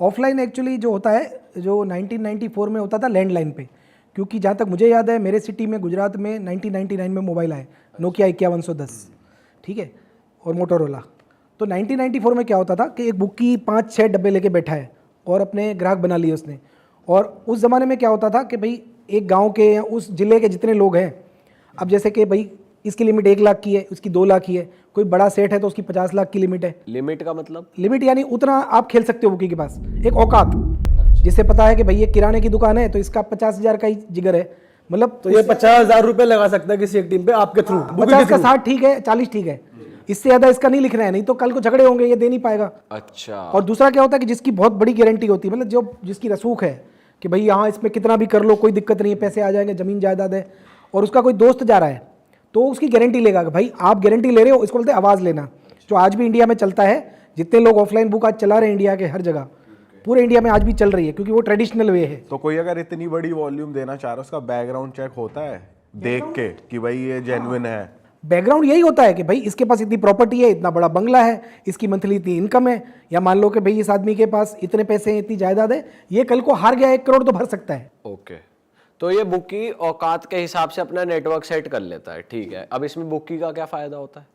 Offline actually जो होता है, जो 1994 में होता था लैंडलाइन पे, क्योंकि जहाँ तक मुझे याद है मेरे सिटी में गुजरात में 1999 में मोबाइल आए, नोकिया 5110, ठीक है, और मोटोरोला। तो 1994 में क्या होता था कि एक बुक की 5-6 डब्बे लेके बैठा है और अपने ग्राहक बना लिए उसने। और उस ज़माने में क्या होता था कि भाई एक गांव के या उस ज़िले के जितने लोग हैं, अब जैसे कि भाई इसकी लिमिट 1 लाख की है, उसकी 2 लाख की है, कोई बड़ा सेठ है तो उसकी 50 लाख की लिमिट है। लिमिट का मतलब? लिमिट यानी उतना आप खेल सकते हो बुकी के पास, एक औकात, जिससे पता है कि भाई ये किराने की दुकान है तो इसका 50,000 का ही जिगर है, मतलब तो ये 50,000 रुपए लगा सकता है किसी एक टीम पे आपके थ्रू। 50 का 60 ठीक है, 40 ठीक है, इससे ज़्यादा इसका नहीं लिखना है, नहीं तो कल को झगड़े होंगे, ये दे नहीं पाएगा। अच्छा। और दूसरा क्या होता है कि जिसकी बहुत बड़ी गारंटी होती है, मतलब जो जिसकी रसूख है कि भाई यहाँ इसमें कितना भी कर लो कोई दिक्कत नहीं है, पैसे आ जाएंगे, ज़मीन जायदाद है, और उसका कोई दोस्त जा रहा है तो उसकी गारंटी लेगा कि भाई आप गारंटी ले रहे हो, इसको बोलते हैं आवाज़ लेना, जो आज भी इंडिया में चलता है। जितने लोग ऑफलाइन बुक आज चला रहे हैं इंडिया के हर जगह, पूरे इंडिया में आज भी चल रही है, क्योंकि वो ट्रेडिशनल वे है। तो कोई अगर इतनी बड़ी वॉल्यूम देना चाह रहा है, उसका बैकग्राउंड चेक होता है देख के कि भाई ये जेन्युइन है? बैकग्राउंड यही होता है कि भाई इसके पास इतनी प्रॉपर्टी है, इतना बड़ा बंगला है, इसकी मंथली इतनी इनकम है, या मान लो कि भाई इस आदमी के पास इतने पैसे हैं, इतनी जायदाद है, ये कल को हार गया 1 करोड़ तो भर सकता है। ओके, तो ये बुकी औकात के हिसाब से अपना नेटवर्क सेट कर लेता है, ठीक है। अब इसमें बुकी का क्या फायदा होता है?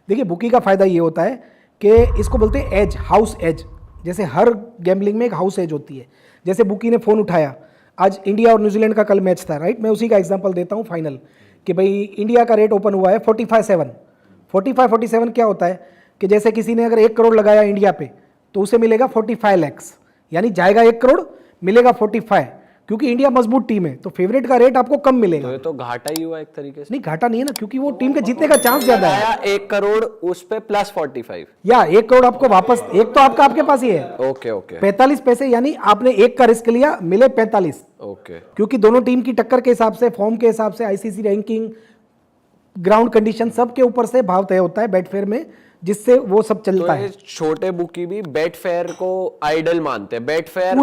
देखिए बुकी का फायदा ये होता है कि इसको बोलते हैं एज, हाउस एज। जैसे हर गैम्बलिंग में एक हाउस एज होती है। जैसे बुकी ने फ़ोन उठाया, आज इंडिया और न्यूजीलैंड का कल मैच था, राइट, मैं उसी का एग्जांपल देता हूँ फाइनल, कि भाई इंडिया का रेट ओपन हुआ है 45-7। 45-47 क्या होता है कि जैसे किसी ने अगर 1 करोड़ लगाया इंडिया पे तो उसे मिलेगा 45 लाख, यानी जाएगा 1 करोड़, मिलेगा 45, क्योंकि इंडिया मजबूत टीम है तो फेवरेट का रेट आपको कम मिलेगा। तो ये तो घाटा ही हुआ एक तरीके से। नहीं घाटा नहीं है ना, क्योंकि वो टीम के जीतने का चांस ज्यादा है। 1 करोड़ उस पे प्लस 45, या 1 करोड़ आपको वापस, एक तो आपका आपके पास ही है। Okay okay. 45 पैसे, यानी आपने 1 का रिस्क लिया, मिले 45। ओके, क्योंकि दोनों टीम की टक्कर के हिसाब से, फॉर्म के हिसाब से, आईसीसी रैंकिंग, ग्राउंड कंडीशन, सब के ऊपर से भाव तय होता है बेटफेयर में, जिससे वो सब चलता तो है। ये छोटे बुकी भी बेटफेयर को आइडल मानते हैं। बेटफेयर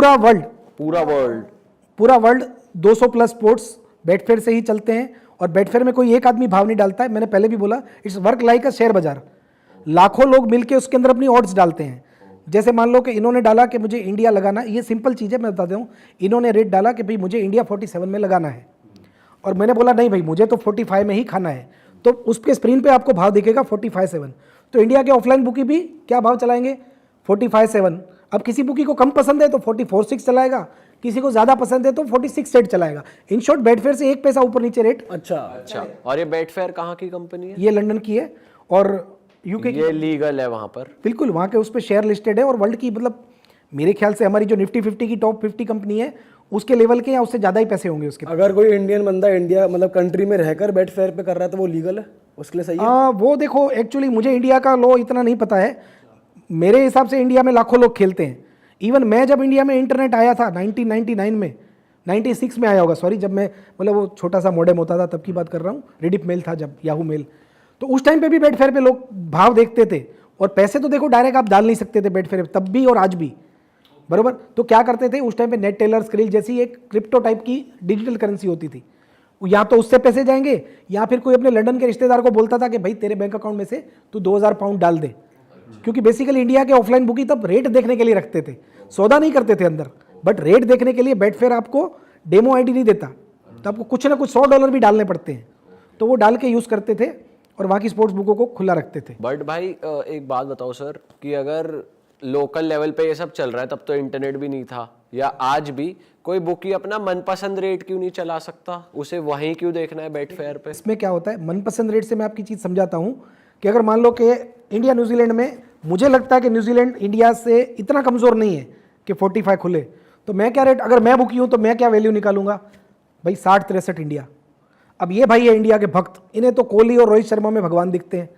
पूरा वर्ल्ड 200 प्लस स्पोर्ट्स बेटफेयर से ही चलते हैं, और बेटफेयर में कोई एक आदमी भाव नहीं डालता है। मैंने पहले भी बोला, it's work like a share बाजार। लाखों लोग मिलके उसके अंदर अपनी ऑड्स डालते हैं। जैसे मान लो कि इन्होंने डाला कि मुझे इंडिया लगाना, ये सिंपल चीज़ है, मैं बताता हूँ। इन्होंने रेट डाला कि भाई मुझे इंडिया 47 में लगाना है, और मैंने बोला नहीं भाई मुझे तो 45 में ही खाना है, तो उसके स्क्रीन पे आपको भाव दिखेगा 45-7। तो इंडिया के ऑफलाइन बुकी भी क्या भाव चलाएंगे? 45-7। अब किसी बुकी को कम पसंद है तो 44-6 चलाएगा, किसी को ज़्यादा पसंद है तो 46-8 चलाएगा। इन शॉर्ट बेटफेयर से 1 पैसा ऊपर नीचे रेट। अच्छा। और ये बेटफेयर कहाँ की कंपनी है? ये लंदन की है और यूके की। ये लीगल है वहाँ पर? बिल्कुल, वहाँ के उस पर शेयर लिस्टेड है, और वर्ल्ड की, मतलब मेरे ख्याल से हमारी जो निफ्टी 50 की टॉप 50 कंपनी है उसके लेवल के या उससे ज़्यादा ही पैसे होंगे उसके। अगर कोई इंडियन बंदा इंडिया मतलब कंट्री में रहकर बेटफेयर पे कर रहा है तो वो लीगल है, उसके लिए सही है? वो देखो, एक्चुअली मुझे इंडिया का लॉ इतना नहीं पता है। मेरे हिसाब से इंडिया में लाखों लोग खेलते हैं। इवन मैं जब इंडिया में इंटरनेट आया था 1999 में, 96 में आया होगा, सॉरी, जब मैं, मतलब वो छोटा सा मॉडेम होता था तब की बात कर रहा हूँ, रेडिप मेल था जब, याहू मेल, तो उस टाइम पे भी बेटफेयर पे लोग भाव देखते थे, और पैसे तो देखो डायरेक्ट आप डाल नहीं सकते थे बेटफेयर तब भी और आज भी, बरोबर। तो क्या करते थे उस टाइम पे, नेट टेलर, स्क्रिल जैसी एक क्रिप्टो टाइप की डिजिटल करेंसी होती थी, या तो उससे पैसे जाएंगे, या फिर कोई अपने लंदन के रिश्तेदार को बोलता था कि भाई तेरे बैंक अकाउंट में से तू 2000 पाउंड डाल दे। क्योंकि बेसिकली इंडिया के ऑफलाइन बुकी तब रेट देखने के लिए रखते थे, सौदा नहीं करते थे अंदर, बट रेट देखने के लिए बेटफेयर आपको डेमो आईडी नहीं देता, तो आपको कुछ ना कुछ $100 भी डालने पड़ते हैं, तो वो डाल के यूज़ करते थे और वहाँ की स्पोर्ट्स बुकों को खुला रखते थे। बट भाई एक बात बताओ सर, कि अगर लोकल लेवल पे ये सब चल रहा है, तब तो इंटरनेट भी नहीं था, या आज भी कोई बुकी अपना मनपसंद रेट क्यों नहीं चला सकता? उसे वहीं क्यों देखना है बेटफेयर पे? इसमें क्या होता है, मनपसंद रेट से मैं आपकी चीज़ समझाता हूँ कि अगर मान लो कि इंडिया न्यूजीलैंड में, मुझे लगता है कि न्यूजीलैंड इंडिया से इतना कमज़ोर नहीं है कि 45 खुले, तो मैं क्या रेट, अगर मैं बुकी हूँ तो मैं क्या वैल्यू निकालूंगा भाई? 60-63 इंडिया। अब ये भाई है इंडिया के भक्त, इन्हें तो कोहली और रोहित शर्मा में भगवान दिखते हैं।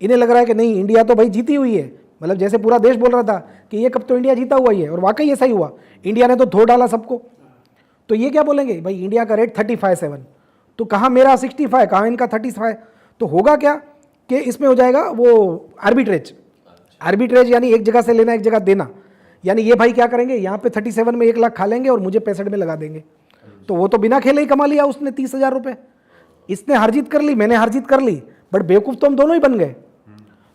इन्हें लग रहा है कि नहीं, इंडिया तो भाई जीती हुई है, मतलब जैसे पूरा देश बोल रहा था कि ये कब तो इंडिया जीता हुआ ही है, और वाकई ऐसा ही हुआ। इंडिया ने तो धो डाला सबको, तो ये क्या बोलेंगे भाई इंडिया का रेट 35-7, तो कहाँ मेरा 65, कहाँ इनका 35। तो होगा क्या कि इसमें हो जाएगा वो आर्बिट्रेज। आर्बिट्रेज यानी एक जगह से लेना, एक जगह देना। यानी ये भाई क्या करेंगे, यहाँ पे 37 में 1 लाख खा लेंगे और मुझे 65 में लगा देंगे, तो वो तो बिना खेले ही कमा लिया उसने 30,000 रुपये। इसने हार जीत कर ली, मैंने हार जीत कर ली, बट बेवकूफ़ तो हम दोनों ही बन गए।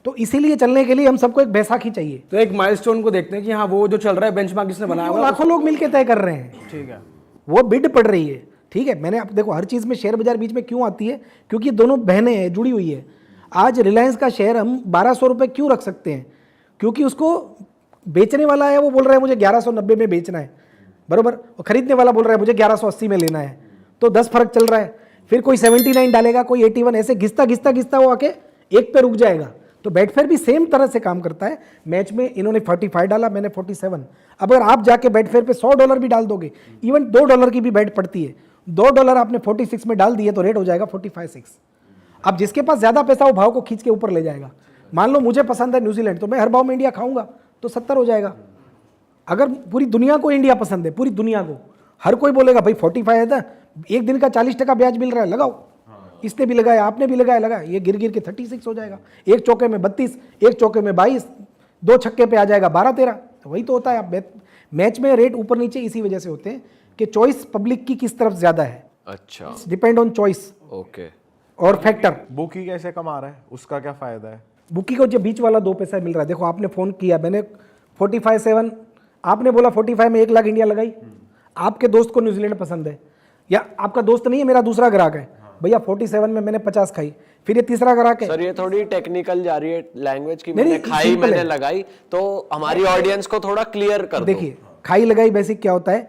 तो इसीलिए चलने के लिए हम सबको एक बैसाखी चाहिए। तो एक माइलस्टोन को देखते हैं कि हाँ वो जो चल रहा है बेंचमार्क जिसने बनाया वो हुआ है, लाखों लोग मिलके तय कर रहे हैं, ठीक है। वो बिड पड़ रही है। ठीक है, मैंने आप देखो हर चीज़ में शेयर बाजार बीच में क्यों आती है, क्योंकि दोनों बहनें हैं, जुड़ी हुई है। आज रिलायंस का शेयर हम 1200 रुपये क्यों रख सकते हैं, क्योंकि उसको बेचने वाला है वो बोल रहा है मुझे 1190 में बेचना है, बरोबर, और खरीदने वाला बोल रहा है मुझे 1180 में लेना है, तो 10 फर्क चल रहा है। फिर कोई 79 डालेगा, कोई 81, ऐसे घिसता घिसता घिसता वो आके एक पे रुक जाएगा। तो बेटफेयर भी सेम तरह से काम करता है। मैच में इन्होंने 45 डाला, मैंने 47। अब अगर आप जाके बेटफेयर पे $100 भी डाल दोगे, इवन $2 की भी बेट पड़ती है, $2 आपने 46 में डाल दिए तो रेट हो जाएगा 45-6। अब जिसके पास ज्यादा पैसा वो भाव को खींच के ऊपर ले जाएगा। मान लो मुझे पसंद है न्यूजीलैंड, तो मैं हर भाव में इंडिया खाऊंगा तो 70 हो जाएगा। अगर पूरी दुनिया को इंडिया पसंद है, पूरी दुनिया को, हर कोई बोलेगा भाई 45 है था, एक दिन का 40% ब्याज मिल रहा है, लगाओ। इसने भी लगाया, आपने भी लगाया, ये गिर गिर के 36 हो जाएगा। एक चौके में 32, एक चौके में 22, 2 छक्के पे आ जाएगा 12-13। तो वही तो होता है। आप मैच में रेट ऊपर नीचे इसी वजह से होते हैं कि चॉइस पब्लिक की किस तरफ ज्यादा है। अच्छा, डिपेंड ऑन चॉइस ओके। और फैक्टर। बुकी कैसे कमा रहा है, उसका क्या फायदा है? बुकी को जो बीच वाला 2 पैसा मिल रहा है। देखो आपने फोन किया, मैंने 45-7, आपने बोला 45 में 1 लाख इंडिया लगाई, आपके दोस्त को न्यूजीलैंड पसंद है, या आपका दोस्त नहीं है, मेरा दूसरा ग्राहक है, भैया 47 में मैंने 50 खाई, फिर ये तीसरा ग्राहक है। सर ये थोड़ी टेक्निकल जा रही है लैंग्वेज की, नहीं, मैंने नहीं, खाई simple मैंने है। लगाई, तो हमारी ऑडियंस को थोड़ा क्लियर कर दो। देखिए खाई लगाई बेसिक क्या होता है,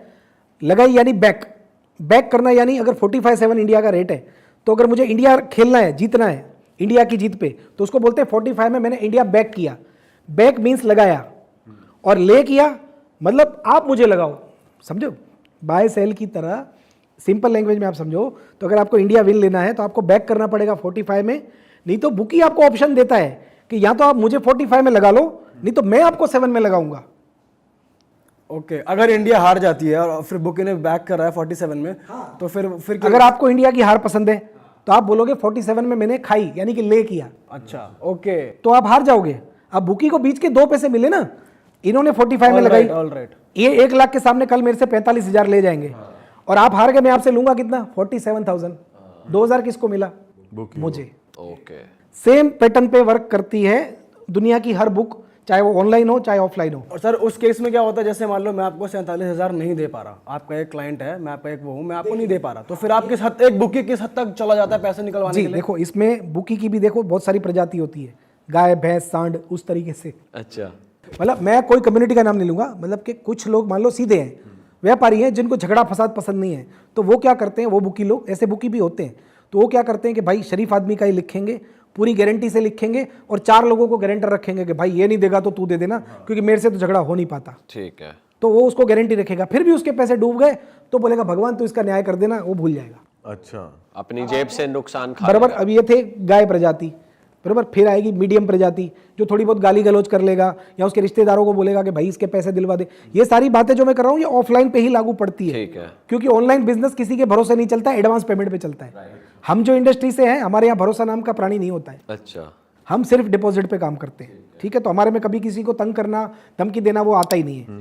लगाई यानी बैक करना, यानी अगर 45-7 इंडिया का रेट है, तो अगर मुझे इंडिया खेलना है, जीतना है इंडिया की जीत पे, तो उसको बोलते हैं 45 में मैंने इंडिया बैक किया। बैक मीन्स लगाया, और ले किया मतलब आप मुझे लगाओ, समझो, बाय सेल की तरह सिंपल लैंग्वेज में आप समझो। तो अगर आपको इंडिया विन लेना है तो आपको बैक करना पड़ेगा 45 में, नहीं तो बुकी आपको ऑप्शन देता है कि या तो आप मुझे 45 में लगा लो, नहीं तो मैं आपको 7 में लगाऊंगा। ओके, अगर इंडिया हार जाती है और फिर बुकी ने बैक कर रहा है 47 में, तो फिर अगर आपको इंडिया की हार पसंद है तो आप बोलोगे 47 में मैंने खाई, यानी कि ले किया, अच्छा ओके, तो आप हार जाओगे। अब बुकी को बीच के 2 पैसे मिले ना, इन्होंने 45 में लगाई, ऑलराइट, ये 1 लाख के सामने कल मेरे से 45,000 ले जाएंगे, और आप हार गए, मैं आपसे लूंगा कितना, 47,000। 2,000 किसको मिला, मुझे। ओके, सेम पैटर्न पे वर्क करती है दुनिया की हर बुक, चाहे वो ऑनलाइन हो चाहे ऑफलाइन हो। और सर उस केस में क्या होता है, जैसे मान लो मैं आपको 47,000 नहीं दे पा रहा, आपका एक क्लाइंट है, मैं आपका एक वो हूँ, मैं आपको नहीं दे पा रहा, तो फिर आप किस हद, एक बुकी किस हद तक चला जाता है पैसे निकलवाने जी के लिए? देखो इसमें बुकी की भी देखो बहुत सारी प्रजाति होती है, गाय भैंस सांड, उस तरीके से। अच्छा, मतलब मैं कोई कम्युनिटी का नाम नहीं लूंगा, मतलब कि कुछ लोग मान लो सीधे हैं, व्यापारी हैं, जिनको झगड़ा फसाद पसंद नहीं है, तो वो क्या करते हैं, वो बुकी लोग, ऐसे बुकी भी होते हैं, तो वो क्या करते हैं कि भाई शरीफ आदमी का ही लिखेंगे, पूरी गारंटी से लिखेंगे, और 4 लोगों को गारंटर रखेंगे कि भाई ये नहीं देगा तो तू दे देना, क्योंकि मेरे से तो झगड़ा हो नहीं पाता। ठीक है, तो वो उसको गारंटी रखेगा, फिर भी उसके पैसे डूब गए तो बोलेगा भगवान तू इसका न्याय कर देना, वो भूल जाएगा। अच्छा, अपनी जेब से नुकसान खा बराबर। अब ये थे गाय प्रजाति, बराबर, फिर आएगी मीडियम प्रजाति, जो थोड़ी बहुत गाली गलौज कर लेगा या उसके रिश्तेदारों को बोलेगा कि भाई इसके पैसे दिलवा दे। ये सारी बातें जो मैं कर रहा हूँ ये ऑफलाइन पे ही लागू पड़ती है, ठीक है, क्योंकि ऑनलाइन बिजनेस किसी के भरोसे नहीं चलता, एडवांस पेमेंट पे चलता है। हम जो इंडस्ट्री से हैं, हमारे यहाँ भरोसा नाम का प्राणी नहीं होता है, अच्छा, हम सिर्फ डिपॉजिट पे काम करते हैं। ठीक है, तो हमारे में कभी किसी को तंग करना, धमकी देना वो आता ही नहीं है,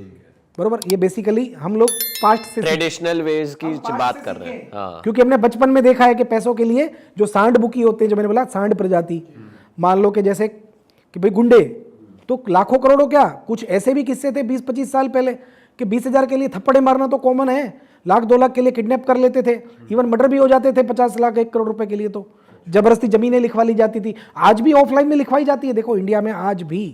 बरोबर। ये बेसिकली हम लोग पास्ट से ट्रेडिशनल वेज की बात कर रहे हैं। हाँ, क्योंकि हमने बचपन में देखा है कि पैसों के लिए जो सांड बुकी होते हैं, जो मैंने बोला सांड प्रजाति, मान लो कि जैसे कि भाई गुंडे तो लाखों करोड़ों, क्या कुछ ऐसे भी किस्से थे 20-25 साल पहले कि 20,000 के लिए थप्पड़े मारना तो कॉमन है, 1-2 लाख के लिए किडनैप कर लेते थे, इवन मर्डर भी हो जाते थे 50 लाख 1 करोड़ रुपए के लिए, तो जबरदस्ती जमीनें लिखवा ली जाती थी। आज भी ऑफलाइन में लिखवाई जाती है, देखो इंडिया में आज भी।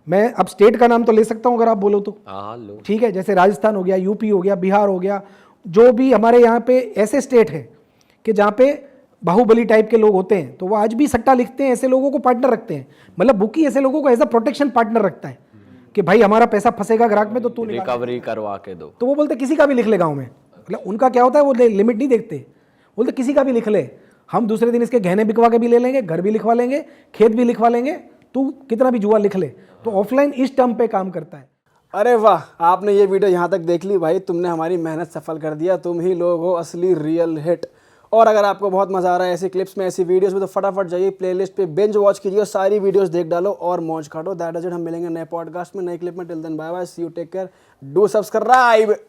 मैं अब स्टेट का नाम तो ले सकता हूं अगर आप बोलो तो, हाँ लो, ठीक है, जैसे राजस्थान हो गया, यूपी हो गया, बिहार हो गया, जो भी हमारे यहाँ पे ऐसे स्टेट हैं कि जहाँ पे बाहुबली टाइप के लोग होते हैं, तो वो आज भी सट्टा लिखते हैं, ऐसे लोगों को पार्टनर रखते हैं। मतलब बुकी ऐसे लोगों को एज अ प्रोटेक्शन पार्टनर रखता है कि भाई हमारा पैसा फंसेगा ग्राहक में तो तू निकाल। रिकवरी करवा के दो। तो वो बोलते किसी का भी लिख ले गाँव में, मतलब उनका क्या होता है वो लिमिट नहीं देखते, बोलते किसी का भी लिख ले, हम दूसरे दिन इसके गहने बिकवा के भी ले लेंगे, घर भी लिखवा लेंगे, खेत भी लिखवा लेंगे, तू कितना भी जुआ लिख ले। तो ऑफलाइन इस टर्म पे काम करता है। अरे वाह, आपने ये वीडियो यहाँ तक देख ली भाई, तुमने हमारी मेहनत सफल कर दिया, तुम ही लोग हो असली रियल हिट। और अगर आपको बहुत मजा आ रहा है ऐसी क्लिप्स में, ऐसी वीडियोस में, तो फटाफट जाइए प्लेलिस्ट पे बिंज वॉच कीजिए और सारी वीडियोस देख डालो और मौज काटो। दैट इज इट, हम मिलेंगे नए पॉडकास्ट में, नए क्लिप में। Till then bye bye, see you, take care, do subscribe.